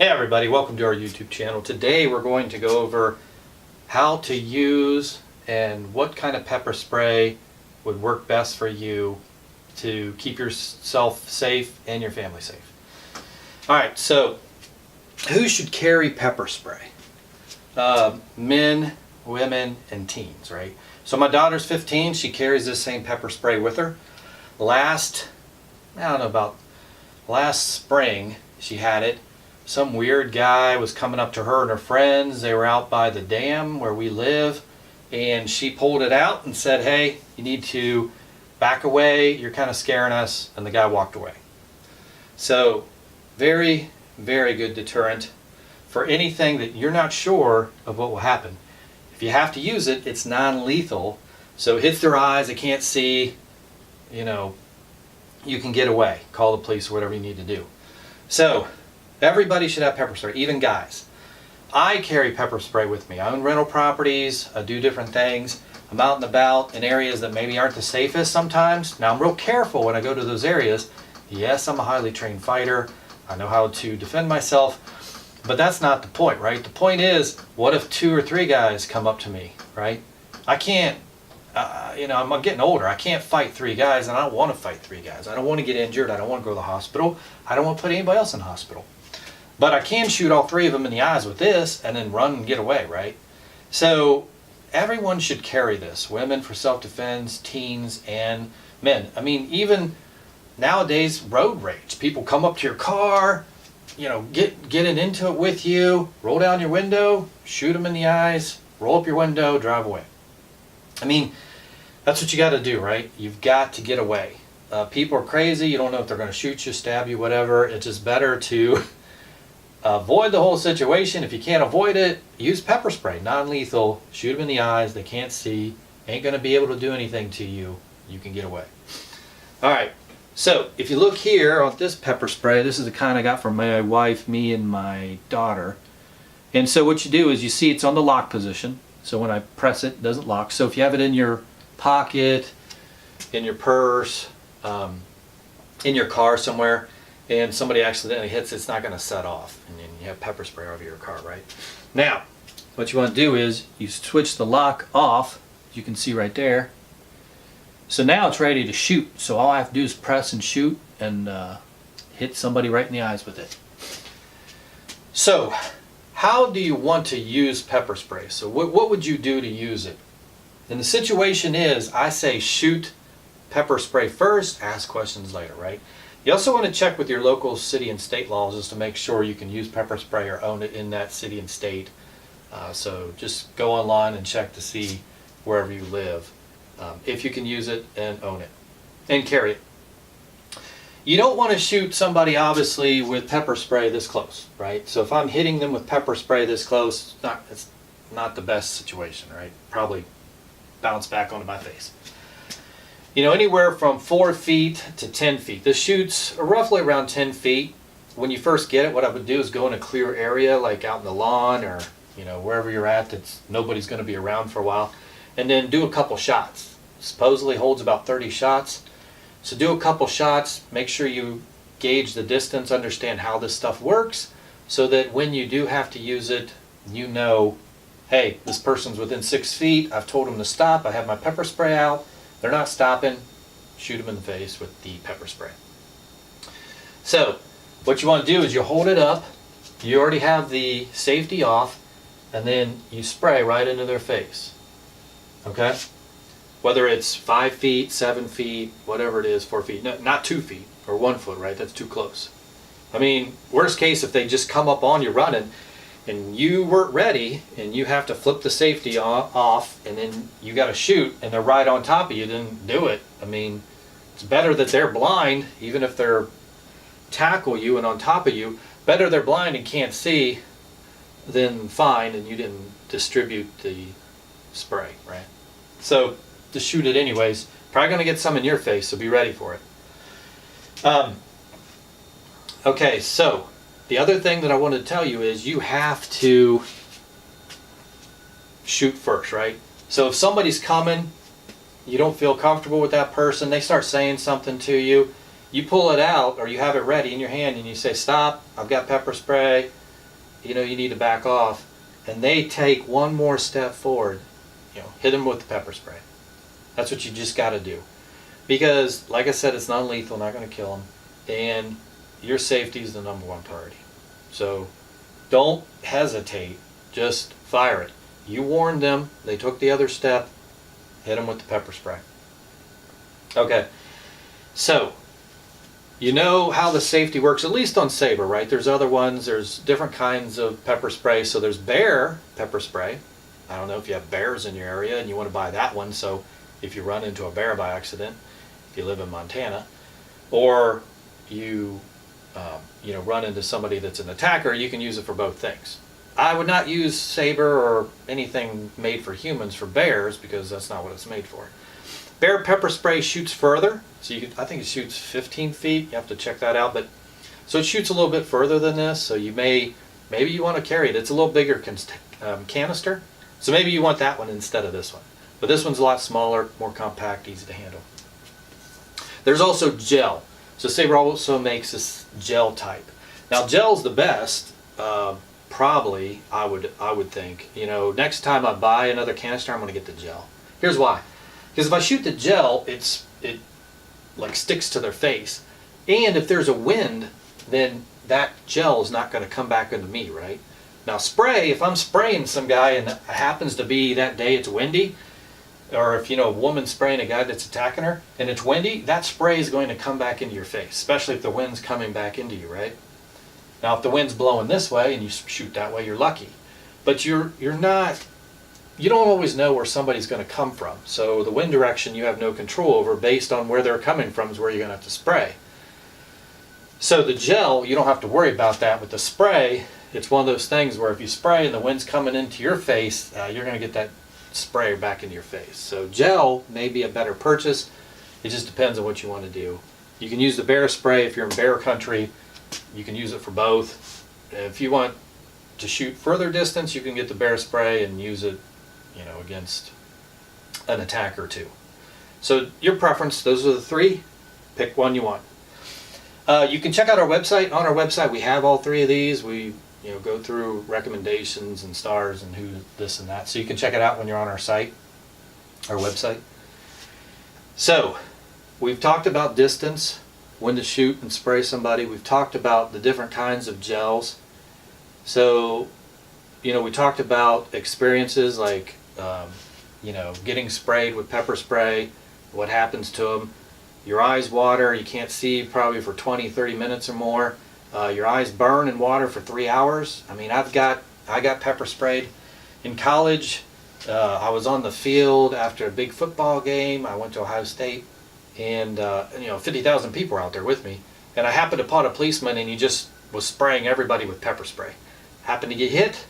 Hey everybody, welcome to our YouTube channel. Today we're going to go over how to use and what kind of pepper spray would work best for you to keep yourself safe and your family safe. Alright, so who should carry pepper spray? Men, women, and teens, right? So my daughter's 15, she carries this same pepper spray with her. Last spring she had it. Some weird guy was coming up to her and her friends. They were out by the dam where we live, and she pulled it out and said, "Hey, you need to back away, you're kind of scaring us," and the guy walked away. So very, very good deterrent for anything that you're not sure of what will happen. If you have to use it, it's non-lethal, so it hits their eyes, they can't see, you can get away, call the police or whatever you need to do. So everybody should have pepper spray, even guys. I carry pepper spray with me. I own rental properties, I do different things. I'm out and about in areas that maybe aren't the safest sometimes. Now I'm real careful when I go to those areas. Yes, I'm a highly trained fighter. I know how to defend myself, but that's not the point, right? The point is, what if 2 or 3 guys come up to me, right? I can't, I'm getting older. I can't fight 3 guys, and I don't want to fight 3 guys. I don't want to get injured. I don't want to go to the hospital. I don't want to put anybody else in the hospital. But I can shoot all 3 of them in the eyes with this and then run and get away, right? So everyone should carry this. Women for self-defense, teens, and men. I mean, even nowadays, road rage. People come up to your car, getting into it with you, roll down your window, shoot them in the eyes, roll up your window, drive away. I mean, that's what you got to do, right? You've got to get away. People are crazy. You don't know if they're going to shoot you, stab you, whatever. It's just better to avoid the whole situation. If you can't avoid it, use pepper spray, non-lethal. Shoot them in the eyes. They can't see. Ain't going to be able to do anything to you. You can get away. All right. So if you look here on this pepper spray, this is the kind I got from my wife, me, and my daughter. And so what you do is you see it's on the lock position. So when I press it, it doesn't lock. So if you have it in your pocket, in your purse, in your car somewhere, and somebody accidentally hits it, it's not going to set off. And then you have pepper spray over your car, right? Now, what you want to do is you switch the lock off. You can see right there. So now it's ready to shoot. So all I have to do is press and shoot and hit somebody right in the eyes with it. So how do you want to use pepper spray? So what would you do to use it? And the situation is, I say shoot pepper spray first, ask questions later, right? You also want to check with your local city and state laws just to make sure you can use pepper spray or own it in that city and state. So just go online and check to see wherever you live if you can use it and own it and carry it. You don't want to shoot somebody obviously with pepper spray this close, right? So if I'm hitting them with pepper spray this close, it's not the best situation, right? Probably bounce back onto my face. Anywhere from 4 feet to 10 feet. This shoots roughly around 10 feet. When you first get it, what I would do is go in a clear area, like out in the lawn or wherever you're at that's nobody's going to be around for a while, and then do a couple shots. Supposedly holds about 30 shots. So do a couple shots, make sure you gauge the distance, understand how this stuff works, so that when you do have to use it, hey, this person's within 6 feet, I've told them to stop, I have my pepper spray out, they're not stopping, shoot them in the face with the pepper spray. So what you want to do is you hold it up, you already have the safety off, and then you spray right into their face. Okay? Whether it's 5 feet, 7 feet, whatever it is, 4 feet, no, not 2 feet or 1 foot, right? That's too close. I mean, worst case, if they just come up on you running and you weren't ready and you have to flip the safety off and then you got to shoot and they're right on top of you, then do it. I mean, it's better that they're blind, even if they're tackle you and on top of you, better they're blind and can't see than fine and you didn't distribute the spray, right? So just shoot it anyways. Probably going to get some in your face, so be ready for it. Okay, so the other thing that I wanted to tell you is you have to shoot first, right? So if somebody's coming, you don't feel comfortable with that person, they start saying something to you, you pull it out or you have it ready in your hand and you say, "Stop, I've got pepper spray, you need to back off, and they take one more step forward, hit them with the pepper spray. That's what you just got to do. Because, like I said, it's non-lethal, not going to kill them, and your safety is the #1 priority. So don't hesitate, just fire it. You warned them, they took the other step, hit them with the pepper spray. Okay, so you know how the safety works, at least on Sabre, right? There's other ones, there's different kinds of pepper spray. So there's bear pepper spray. I don't know if you have bears in your area and you want to buy that one, so if you run into a bear by accident, if you live in Montana, or you run into somebody that's an attacker, you can use it for both things. I would not use Sabre or anything made for humans for bears, because that's not what it's made for. Bear pepper spray shoots further, so I think it shoots 15 feet. You have to check that out, but so it shoots a little bit further than this. So maybe you want to carry it. It's a little bigger canister, so maybe you want that one instead of this one. But this one's a lot smaller, more compact, easy to handle. There's also gel. So Sabre also makes this gel type. Now gel's the best, probably. I would think. Next time I buy another canister, I'm going to get the gel. Here's why. Because if I shoot the gel, it like sticks to their face, and if there's a wind, then that gel is not going to come back into me, right? Now spray, if I'm spraying some guy and it happens to be that day it's windy, or if a woman's spraying a guy that's attacking her and it's windy, that spray is going to come back into your face, especially if the wind's coming back into you, right? Now if the wind's blowing this way and you shoot that way, you're lucky, but you don't always know where somebody's going to come from. So the wind direction you have no control over. Based on where they're coming from is where you're going to have to spray. So the gel, you don't have to worry about that. With the spray, it's one of those things where if you spray and the wind's coming into your face, you're going to get that spray back into your face. So gel may be a better purchase. It just depends on what you want to do. You can use the bear spray if you're in bear country. You can use it for both. If you want to shoot further distance, you can get the bear spray and use it against an attacker too. So your preference, those are the three. Pick one you want. You can check out our website. On our website we have all three of these. We go through recommendations and stars and who this and that. So you can check it out when you're on our site, our website. So we've talked about distance, when to shoot and spray somebody. We've talked about the different kinds of gels. So we talked about experiences like getting sprayed with pepper spray, what happens to them. Your eyes water, you can't see probably for 20-30 minutes or more. Your eyes burn in water for 3 hours. I mean, I got pepper sprayed in college. I was on the field after a big football game. I went to Ohio State, and 50,000 people were out there with me, and I happened upon a policeman, and he just was spraying everybody with pepper spray. Happened to get hit,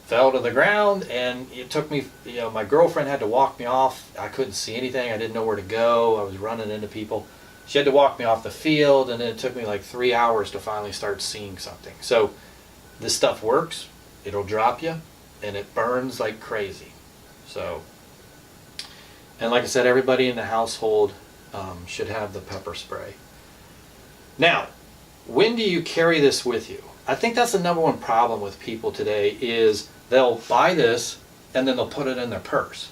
fell to the ground, and it took me, my girlfriend had to walk me off. I couldn't see anything. I didn't know where to go. I was running into people. She had to walk me off the field, and then it took me like 3 hours to finally start seeing something. So this stuff works. It'll drop you, and it burns like crazy. So, and like I said, everybody in the household should have the pepper spray. Now, when do you carry this with you? I think that's the #1 problem with people today is they'll buy this and then they'll put it in their purse.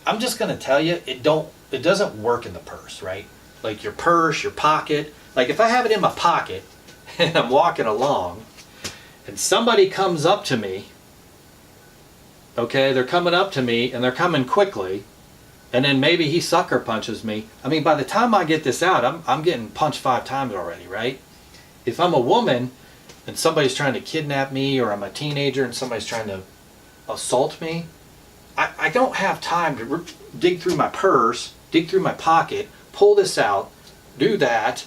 I'm just going to tell you, it doesn't work in the purse, right? Like your purse, your pocket. Like if I have it in my pocket and I'm walking along and somebody comes up to me, okay, they're coming up to me and they're coming quickly, and then maybe he sucker punches me. I mean, by the time I get this out, I'm getting punched 5 times already, right? If I'm a woman and somebody's trying to kidnap me, or I'm a teenager and somebody's trying to assault me, I don't have time to dig through my purse, dig through my pocket, pull this out, do that,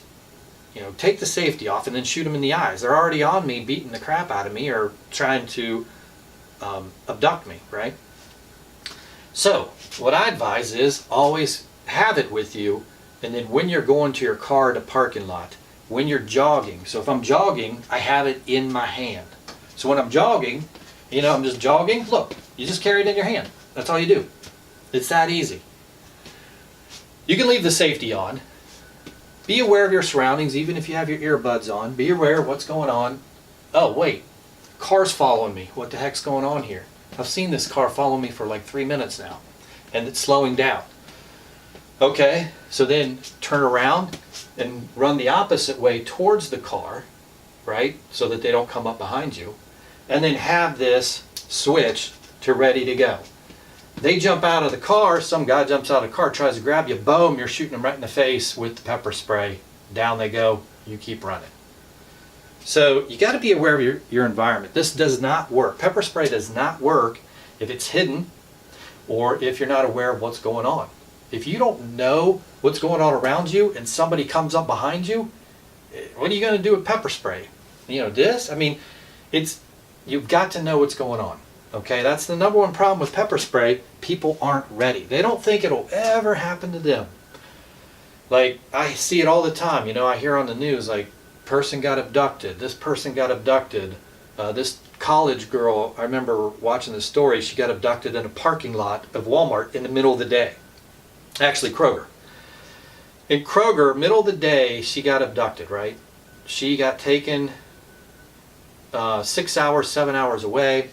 take the safety off, and then shoot them in the eyes. They're already on me, beating the crap out of me, or trying to abduct me, right? So what I advise is always have it with you, and then when you're going to your car to parking lot, when you're jogging. So if I'm jogging, I have it in my hand. So when I'm jogging, I'm just jogging. Look, you just carry it in your hand. That's all you do. It's that easy. You can leave the safety on. Be aware of your surroundings, even if you have your earbuds on. Be aware of what's going on. Oh, wait. Car's following me. What the heck's going on here? I've seen this car follow me for like 3 minutes now, and it's slowing down. Okay, so then turn around and run the opposite way towards the car, right? So that they don't come up behind you. And then have this switch to ready to go. They jump out of the car, some guy jumps out of the car, tries to grab you, boom, you're shooting them right in the face with the pepper spray. Down they go, you keep running. So you got to be aware of your environment. This does not work. Pepper spray does not work if it's hidden or if you're not aware of what's going on. If you don't know what's going on around you and somebody comes up behind you, what are you going to do with pepper spray? You know, this, I mean, you've got to know what's going on. Okay, that's the number one problem with pepper spray. People aren't ready. They don't think it'll ever happen to them. Like, I see it all the time. You know, I hear on the news, like, person got abducted. This person got abducted. This college girl, I remember watching the story, she got abducted in a parking lot of Walmart in the middle of the day. Actually, Kroger. In Kroger, middle of the day, she got abducted, right? She got taken 6 hours, 7 hours away.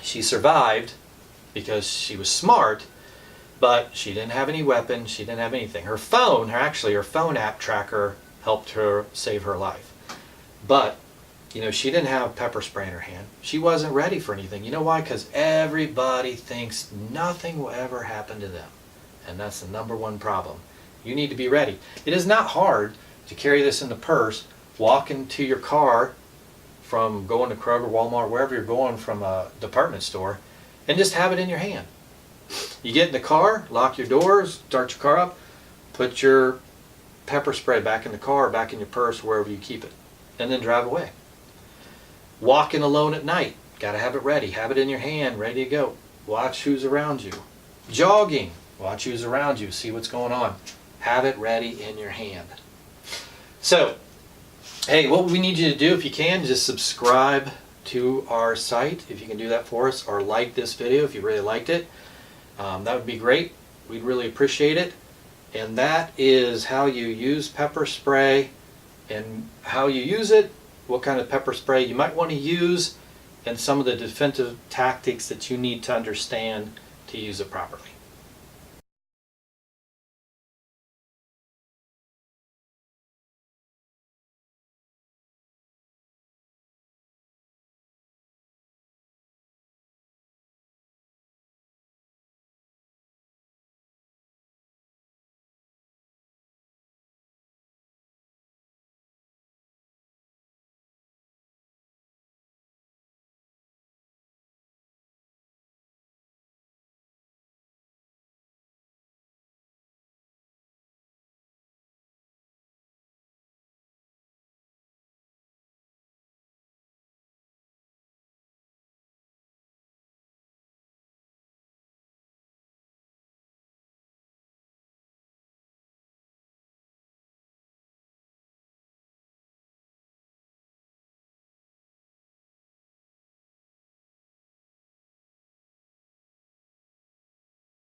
She survived because she was smart, but she didn't have any weapon, she didn't have anything. Her phone, her phone app tracker helped her save her life. But, you know, she didn't have pepper spray in her hand. She wasn't ready for anything. You know why? Because everybody thinks nothing will ever happen to them. And that's the number one problem. You need to be ready. It is not hard to carry this in the purse, walk into your car from going to Kroger, Walmart, wherever you're going from a department store, and just have it in your hand. You get in the car, lock your doors, start your car up, put your pepper spray back in the car, back in your purse, wherever you keep it, and then drive away. Walking alone at night, got to have it ready. Have it in your hand, ready to go. Watch who's around you. Jogging, watch who's around you, see what's going on. Have it ready in your hand. So, hey, what we need you to do, if you can, just subscribe to our site, if you can do that for us, or like this video if you really liked it. That would be great. We'd really appreciate it. And that is how you use pepper spray and how you use it, what kind of pepper spray you might want to use, and some of the defensive tactics that you need to understand to use it properly.